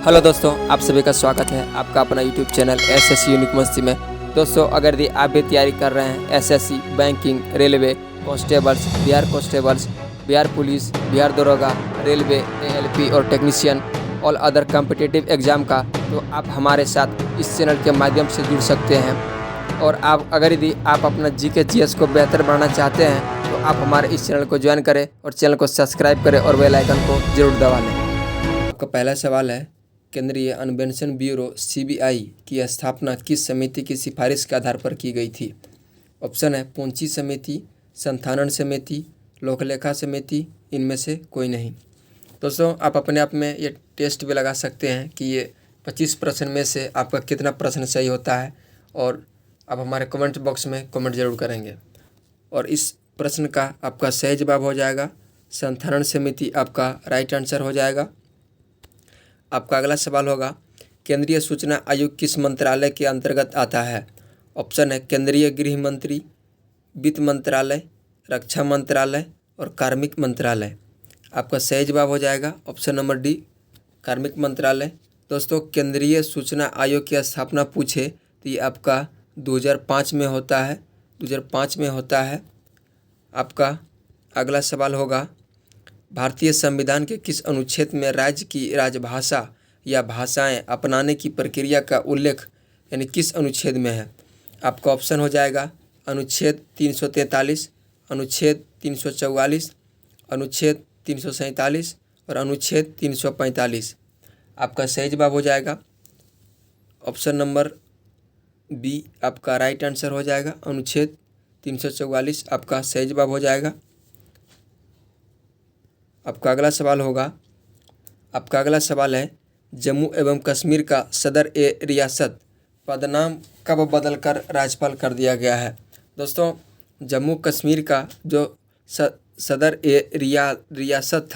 Hello दोस्तों, आप सभी का स्वागत है आपका अपना यूट्यूब चैनल एसएससी यूनिक मस्ती में। दोस्तों, अगर यदि आप भी तैयारी कर रहे हैं SSC, banking, railway, constables, Bihar police, Bihar दरोगा, रेलवे, एएलपी और technician all other competitive exam का, तो आप हमारे साथ इस चैनल के माध्यम से जुड़ सकते हैं। और आप अगर यदि आप अपना जीके जीएस को बेहतर बनाना चाहते हैं तो आप हमारे इस चैनल को ज्वाइन करें और चैनल को सब्सक्राइब करें और बेल आइकन को जरूर दबा लें। आपका पहला सवाल है, केंद्रीय अन्वेषण ब्यूरो सीबीआई की स्थापना किस समिति की सिफारिश के आधार पर की गई थी? ऑप्शन है पूंची समिति, संथानन समिति, लोकलेखा समिति, इनमें से कोई नहीं। दोस्तों, आप अपने आप में ये टेस्ट भी लगा सकते हैं कि ये 25 प्रश्न में से आपका कितना प्रश्न सही होता है, और आप हमारे कमेंट बॉक्स में कमेंट जरूर करेंगे। और इस प्रश्न का आपका सही जवाब हो जाएगा संथानन समिति, आपका राइट आंसर हो जाएगा। आपका अगला सवाल होगा, केंद्रीय सूचना आयोग किस मंत्रालय के अंतर्गत आता है? ऑप्शन है केंद्रीय गृह मंत्री, वित्त मंत्रालय, रक्षा मंत्रालय और कार्मिक मंत्रालय। आपका सही जवाब हो जाएगा ऑप्शन नंबर डी, कार्मिक मंत्रालय। दोस्तों, केंद्रीय सूचना आयोग की स्थापना पूछे तो ये आपका 2005 में होता है, 2005 में होता है। आपका अगला सवाल होगा, भारतीय संविधान के किस अनुच्छेद में राज्य की राजभाषा या भाषाएं अपनाने की प्रक्रिया का उल्लेख यानी किस अनुच्छेद में है? आपका ऑप्शन हो जाएगा अनुच्छेद 343, अनुच्छेद 344, अनुच्छेद 347 और अनुच्छेद 345। आपका सही जवाब हो जाएगा ऑप्शन नंबर बी, आपका राइट आंसर हो जाएगा अनुच्छेद 344, आपका सही जवाब हो जाएगा। आपका अगला सवाल है, जम्मू एवं कश्मीर का सदर ए रियासत पदनाम कब बदलकर राज्यपाल कर दिया गया है? दोस्तों, जम्मू कश्मीर का जो सदर ए रियासत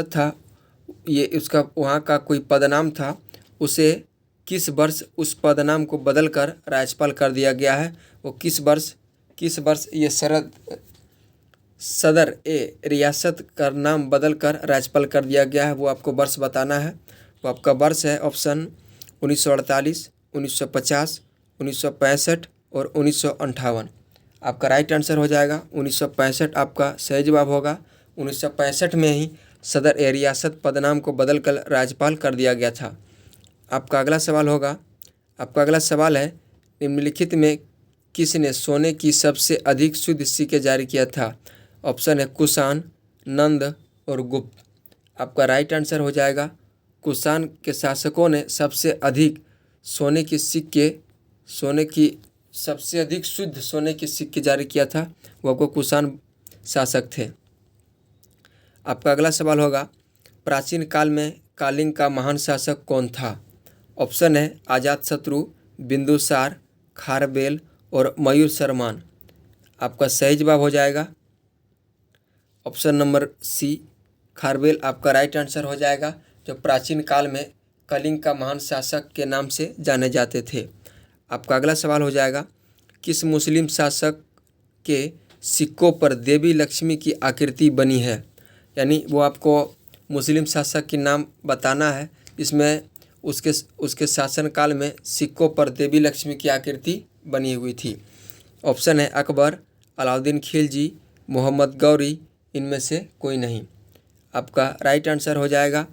था, ये उसका वहाँ का कोई पदनाम था, उसे किस वर्ष उस पदनाम को बदलकर राज्यपाल कर दिया गया है? वो किस वर्ष ये सदर ए रियासत का नाम बदलकर राज्यपाल कर दिया गया है, वो आपको वर्ष बताना है। वो आपका वर्ष है ऑप्शन 1948, 1950, 1965 और 1958। आपका राइट आंसर हो जाएगा 1965, आपका सही जवाब होगा। 1965 में ही सदर ए रियासत पदनाम को बदलकर राज्यपाल कर दिया गया था। आपका अगला सवाल है, निम्नलिखित में किसने सोने की सबसे अधिक शुद्ध सिक्के जारी किया था? ऑप्शन है कुषाण, नंद और गुप्त। आपका राइट आंसर हो जाएगा कुषाण के शासकों ने सबसे अधिक सबसे अधिक शुद्ध सोने के सिक्के जारी किया था, वो आपको कुषाण शासक थे। आपका अगला सवाल होगा, प्राचीन काल में कलिंग का महान शासक कौन था? ऑप्शन है अजातशत्रु, बिंदुसार, खारवेल और मयूर शर्मान। आपका सही जवाब हो जाएगा ऑप्शन नंबर सी, खारवेल, आपका राइट आंसर हो जाएगा, जो प्राचीन काल में कलिंग का महान शासक के नाम से जाने जाते थे। आपका अगला सवाल हो जाएगा, किस मुस्लिम शासक के सिक्कों पर देवी लक्ष्मी की आकृति बनी है? यानी वो आपको मुस्लिम शासक के नाम बताना है, इसमें उसके शासनकाल में सिक्कों पर देवी लक्ष्मी की आकृति बनी हुई थी। ऑप्शन है अकबर, अलाउद्दीन खिलजी, मोहम्मद गौरी, इनमें से कोई नहीं। आपका राइट आंसर हो जाएगा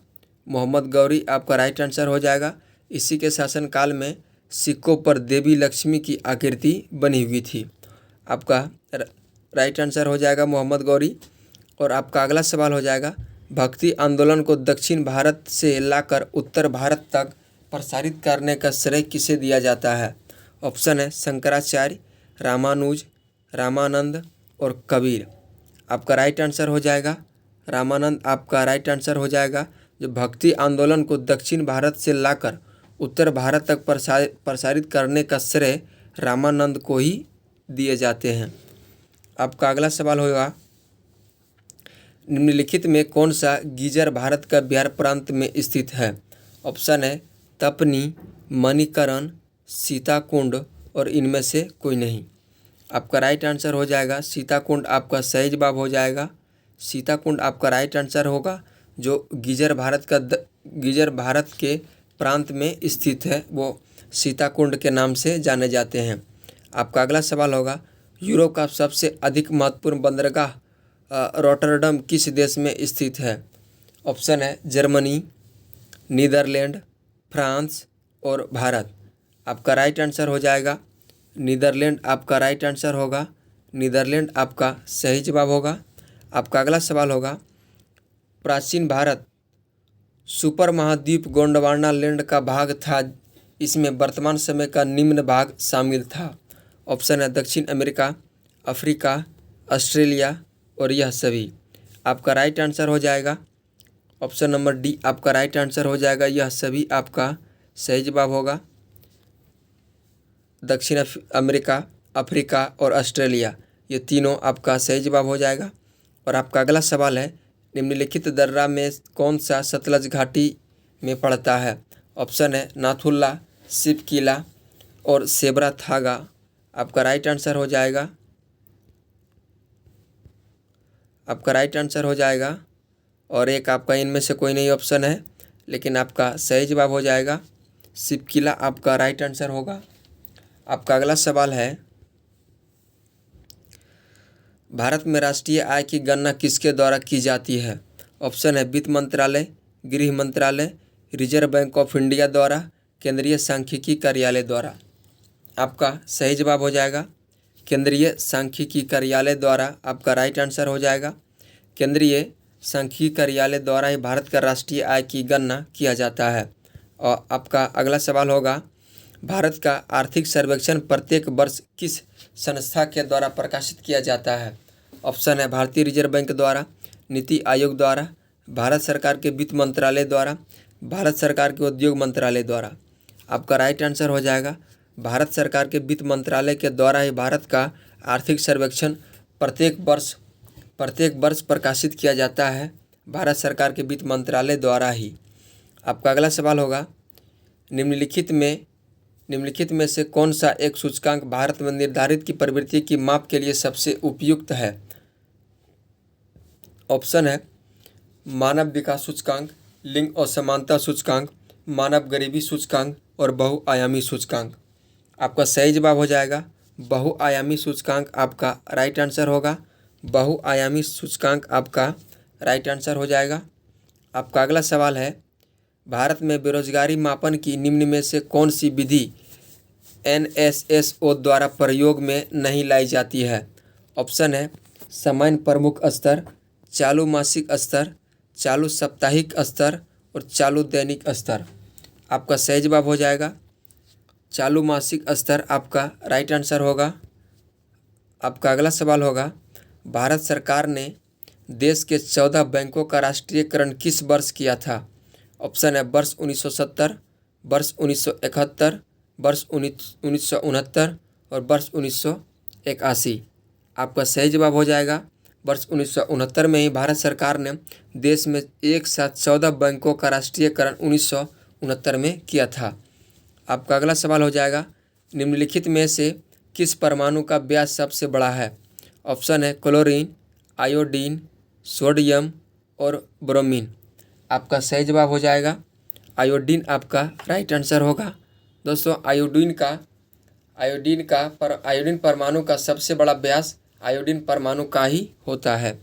मोहम्मद गौरी, आपका राइट आंसर हो जाएगा। इसी के शासनकाल में सिक्कों पर देवी लक्ष्मी की आकृति बनी हुई थी। आपका राइट आंसर हो जाएगा मोहम्मद गौरी। और आपका अगला सवाल हो जाएगा, भक्ति आंदोलन को दक्षिण भारत से लाकर उत्तर भारत तक प्रसारित करने का श्रेय किसे दिया जाता है? ऑप्शन है शंकराचार्य, रामानुज, रामानंद और कबीर। आपका राइट आंसर हो जाएगा रामानंद, आपका राइट आंसर हो जाएगा। जो भक्ति आंदोलन को दक्षिण भारत से लाकर उत्तर भारत तक प्रसारित करने का श्रेय रामानंद को ही दिए जाते हैं। आपका अगला सवाल होगा, निम्नलिखित में कौन सा गीजर भारत का बिहार प्रांत में स्थित है? ऑप्शन है तपनी, मणिकरण, सीताकुंड और इनमें से कोई नहीं। आपका राइट आंसर हो जाएगा सीताकुंड, आपका सही जवाब हो जाएगा। सीताकुंड आपका राइट आंसर होगा, जो गीजर गीजर भारत के प्रांत में स्थित है, वो सीताकुंड के नाम से जाने जाते हैं। आपका अगला सवाल होगा, यूरोप का सबसे अधिक महत्वपूर्ण बंदरगाह रॉटरडम किस देश में स्थित है? ऑप्शन है जर्मनी, नीदरलैंड, फ्रांस और भारत। आपका राइट आंसर हो जाएगा नीदरलैंड। आपका राइट आंसर होगा नीदरलैंड, आपका सही जवाब होगा। आपका अगला सवाल होगा, प्राचीन भारत सुपर महाद्वीप गोंडवाना लैंड का भाग था, इसमें वर्तमान समय का निम्न भाग शामिल था। ऑप्शन है दक्षिण अमेरिका, अफ्रीका, ऑस्ट्रेलिया और यह सभी। आपका राइट आंसर हो जाएगा ऑप्शन नंबर डी, आपका राइट आंसर हो जाएगा यह सभी, आपका सही जवाब होगा। दक्षिण अमेरिका, अफ्रीका और ऑस्ट्रेलिया, ये तीनों आपका सही जवाब हो जाएगा। और आपका अगला सवाल है, निम्नलिखित दर्रा में कौन सा सतलज घाटी में पड़ता है? ऑप्शन है नाथुला, सिपकिला और सेबरा थागा। आपका राइट आंसर हो जाएगा आपका राइट आंसर हो जाएगा और एक आपका इनमें से कोई नहीं ऑप्शन है, लेकिन आपका सही जवाब हो जाएगा सिपकिला, आपका राइट आंसर होगा। आपका अगला सवाल है, भारत में राष्ट्रीय आय की गणना किसके द्वारा की जाती है? ऑप्शन है वित्त मंत्रालय, गृह मंत्रालय, रिजर्व बैंक ऑफ इंडिया द्वारा, केंद्रीय सांख्यिकी कार्यालय द्वारा। आपका सही जवाब हो जाएगा केंद्रीय सांख्यिकी कार्यालय द्वारा, आपका राइट आंसर हो जाएगा। केंद्रीय सांख्यिकी कार्यालय द्वारा ही भारत का राष्ट्रीय आय की गणना किया जाता है। और आपका अगला सवाल होगा, भारत का आर्थिक सर्वेक्षण प्रत्येक वर्ष किस संस्था के द्वारा प्रकाशित किया जाता है? ऑप्शन है भारतीय रिजर्व बैंक द्वारा, नीति आयोग द्वारा, भारत सरकार के वित्त मंत्रालय द्वारा, भारत सरकार के उद्योग मंत्रालय द्वारा। आपका राइट आंसर हो जाएगा भारत सरकार के वित्त मंत्रालय के द्वारा ही भारत का आर्थिक सर्वेक्षण प्रत्येक वर्ष प्रकाशित किया जाता है, भारत सरकार के वित्त मंत्रालय द्वारा ही। आपका अगला सवाल होगा, निम्नलिखित में से कौन सा एक सूचकांक भारत में निर्धारित की प्रवृत्ति की माप के लिए सबसे उपयुक्त है? ऑप्शन है मानव विकास सूचकांक, लिंग असमानता सूचकांक, मानव गरीबी सूचकांक और बहुआयामी सूचकांक। आपका सही जवाब हो जाएगा बहुआयामी सूचकांक, आपका राइट आंसर होगा। बहुआयामी सूचकांक आपका राइट आंसर हो जाएगा। आपका अगला सवाल है, भारत में बेरोजगारी मापन की निम्न में से कौन सी विधि NSSO द्वारा प्रयोग में नहीं लाई जाती है? ऑप्शन है सामान्य प्रमुख स्तर, चालू मासिक स्तर, चालू साप्ताहिक स्तर और चालू दैनिक स्तर। आपका सही जवाब हो जाएगा चालू मासिक स्तर, आपका राइट आंसर होगा। आपका अगला सवाल होगा, भारत सरकार ने देश के 14 बैंकों का राष्ट्रीयकरण किस वर्ष किया था? ऑप्शन है वर्ष 1970, वर्ष 1971, वर्ष 1969 और वर्ष 1981। आपका सही जवाब हो जाएगा वर्ष 1969 में ही भारत सरकार ने देश में एक साथ 14 बैंकों का राष्ट्रीयकरण 1969 में किया था। आपका अगला सवाल हो जाएगा, निम्नलिखित में से किस परमाणु का व्यास सबसे बड़ा है? ऑप्शन है क्लोरीन, आयोडीन, सोडियम और ब्रोमीन। आपका सही जवाब हो जाएगा आयोडीन, आपका राइट आंसर होगा। दोस्तों आयोडीन परमाणु का सबसे बड़ा व्यास आयोडीन परमाणु का ही होता है।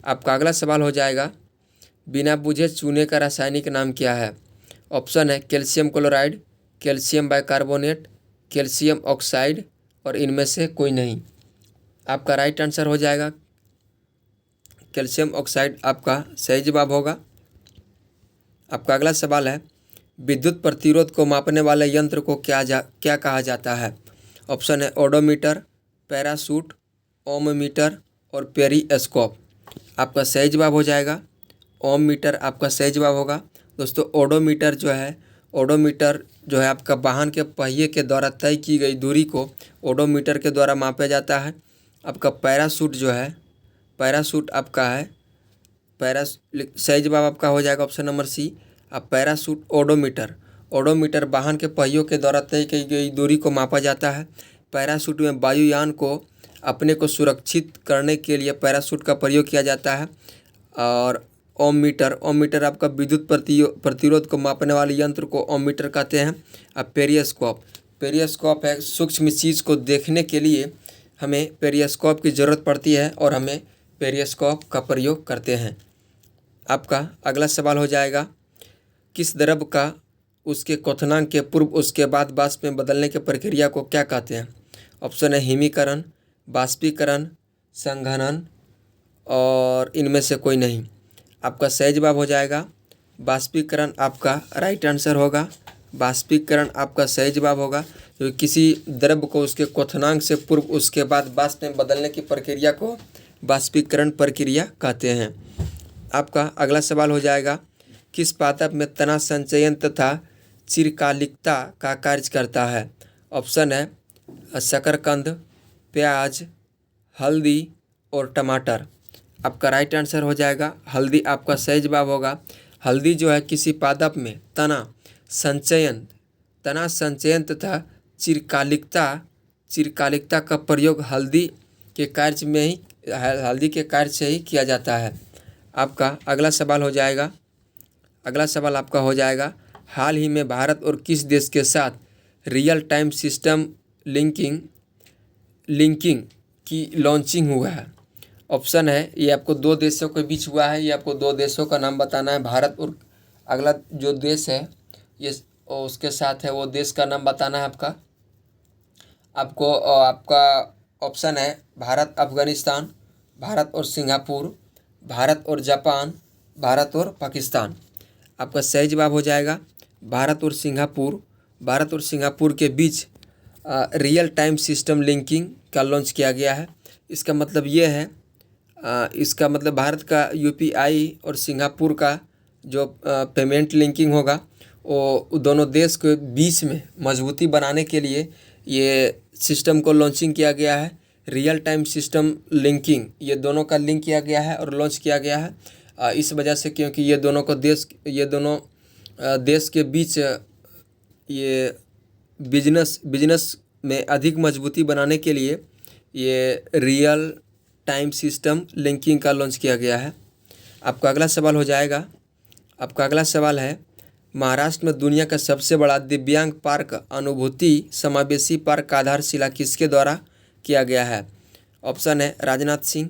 आपका अगला सवाल हो जाएगा, बिना बुझे चूने का रासायनिक नाम क्या है? ऑप्शन है calcium chloride, calcium bicarbonate, calcium oxide और इनमें से कोई नहीं। आपका राइट आंसर हो जाएगा कैल्शियम ऑक्साइड, आपका सही जवाब होगा। आपका अगला सवाल है, विद्युत प्रतिरोध को मापने वाले यंत्र को क्या कहा जाता है? ऑप्शन है ओडोमीटर, पैराशूट, ओम मीटर और पेरीस्कोप। आपका सही जवाब हो जाएगा ओम मीटर, आपका सही जवाब होगा। दोस्तों ओडोमीटर जो है आपका वाहन के पहिए के द्वारा तय की गई दूरी को ओडोमीटर के द्वारा मापा जाता है। आपका पैराशूट आपका है सही जवाब आपका हो जाएगा ऑप्शन नंबर सी। अब पैराशूट ओडोमीटर वाहन के पहियों के द्वारा तय की गई दूरी को मापा जाता है। पैराशूट में वायुयान को अपने को सुरक्षित करने के लिए पैराशूट का प्रयोग किया जाता है। और ओम मीटर, ओम मीटर आपका विद्युत प्रतिरोध को मापने वाले यंत्र को ओम मीटर कहते हैं। अब पेरियोस्कोप, पेरियोस्कोप है सूक्ष्म चीज़ को देखने के लिए हमें पेरियोस्कोप की ज़रूरत पड़ती है और हमें पेरियोस्कोप का प्रयोग करते हैं। आपका अगला सवाल हो जाएगा, किस द्रव का उसके क्वथनांक के पूर्व उसके बाद वाष्प में बदलने की प्रक्रिया को क्या कहते हैं? ऑप्शन है हिमीकरण, बाष्पीकरण, संघनन और इनमें से कोई नहीं। आपका सही जवाब हो जाएगा बाष्पीकरण, आपका राइट आंसर होगा। बाष्पीकरण आपका सही जवाब होगा, तो किसी द्रव को उसके क्वथनांक से पूर्व उसके बाद वाष्प में बदलने की प्रक्रिया को बाष्पीकरण प्रक्रिया कहते हैं। आपका अगला सवाल हो जाएगा, किस पादप में तना संचयन तथा चिरकालिकता का कार्य करता है? ऑप्शन है शकरकंद, प्याज, हल्दी और टमाटर। आपका राइट आंसर हो जाएगा हल्दी, आपका सही जवाब होगा। हल्दी जो है किसी पादप में तना संचयन तथा चिरकालिकता का प्रयोग हल्दी के कार्य से ही किया जाता है। आपका अगला सवाल आपका हो जाएगा, हाल ही में भारत और किस देश के साथ रियल टाइम सिस्टम लिंकिंग की लॉन्चिंग हुआ है? ऑप्शन है, ये आपको दो देशों के बीच हुआ है, ये आपको दो देशों का नाम बताना है, भारत और अगला जो देश है ये उसके साथ है, वो देश का नाम बताना है आपका ऑप्शन है भारत अफगानिस्तान, भारत और सिंगापुर, भारत और जापान, भारत और पाकिस्तान। आपका सही जवाब हो जाएगा भारत और सिंगापुर के बीच रियल टाइम सिस्टम लिंकिंग का लॉन्च किया गया है। इसका मतलब ये है, इसका मतलब भारत का यूपीआई और सिंगापुर का जो पेमेंट लिंकिंग होगा वो दोनों देश के बीच में मजबूती बनाने के लिए ये सिस्टम को लॉन्चिंग किया गया है। रियल टाइम सिस्टम लिंकिंग, ये दोनों का लिंक किया गया है और लॉन्च किया गया है इस वजह से, क्योंकि ये दोनों देश के बीच ये बिजनेस में अधिक मजबूती बनाने के लिए ये रियल टाइम सिस्टम लिंकिंग का लॉन्च किया गया है। आपका अगला सवाल हो जाएगा, आपका अगला सवाल है, महाराष्ट्र में दुनिया का सबसे बड़ा दिव्यांग पार्क अनुभूति समावेशी पार्क का आधारशिला किसके द्वारा किया गया है? ऑप्शन है राजनाथ सिंह,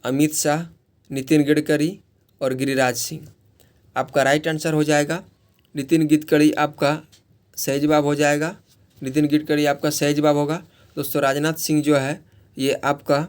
अमित शाह, नितिन गडकरी और गिरिराज सिंह। आपका राइट आंसर हो जाएगा नितिन गडकरी, आपका सही जवाब हो जाएगा। नितिन गडकरी आपका सही जवाब होगा। दोस्तों राजनाथ सिंह जो है ये आपका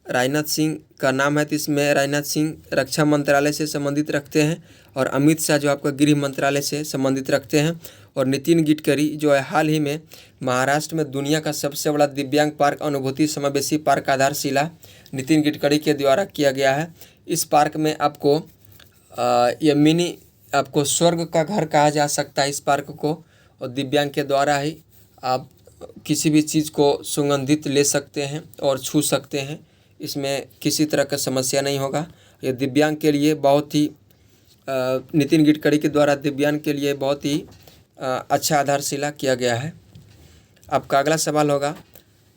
राजनाथ सिंह का नाम है, तो इसमें राजनाथ सिंह रक्षा मंत्रालय से संबंधित रखते हैं और अमित शाह जो आपका गृह मंत्रालय से संबंधित रखते हैं और नितिन गडकरी जो है हाल ही में महाराष्ट्र में दुनिया का सबसे बड़ा दिव्यांग पार्क अनुभूति समावेशी पार्क का आधारशिला नितिन गडकरी के द्वारा किया गया है। इस पार्क में आपको ये मिनी आपको स्वर्ग का घर कहा जा सकता है इस पार्क को, और दिव्यांग के द्वारा ही आप किसी भी चीज़ को सुगंधित ले सकते हैं और छू सकते हैं, इसमें किसी तरह का समस्या नहीं होगा। ये दिव्यांग के लिए बहुत ही नितिन गडकरी के द्वारा दिव्यांग के लिए बहुत ही अच्छा आधारशिला किया गया है। आपका अगला सवाल होगा,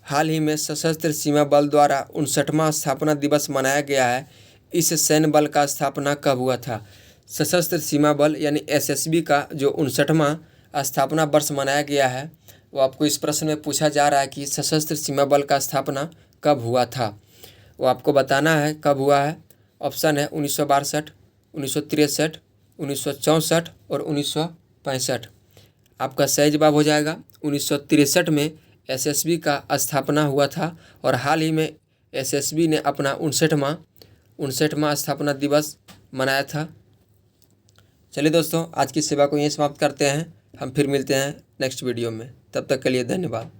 हाल ही में सशस्त्र सीमा बल द्वारा 59वां स्थापना दिवस मनाया गया है, इस सैन्य बल का स्थापना कब हुआ था? सशस्त्र सीमा बल यानी एसएसबी का जो 59वां स्थापना वर्ष मनाया गया है, वो आपको इस प्रश्न में पूछा जा रहा है कि सशस्त्र सीमा बल का स्थापना कब हुआ था, वो आपको बताना है कब हुआ है। ऑप्शन है 1962, 1963, 1964 और 1965। आपका सही जवाब हो जाएगा 1963 में एसएसबी का स्थापना हुआ था और हाल ही में एसएसबी ने अपना 59वां स्थापना दिवस मनाया था। चलिए दोस्तों, आज की सेवा को यहीं समाप्त करते हैं, हम फिर मिलते हैं नेक्स्ट वीडियो में, तब तक के लिए धन्यवाद।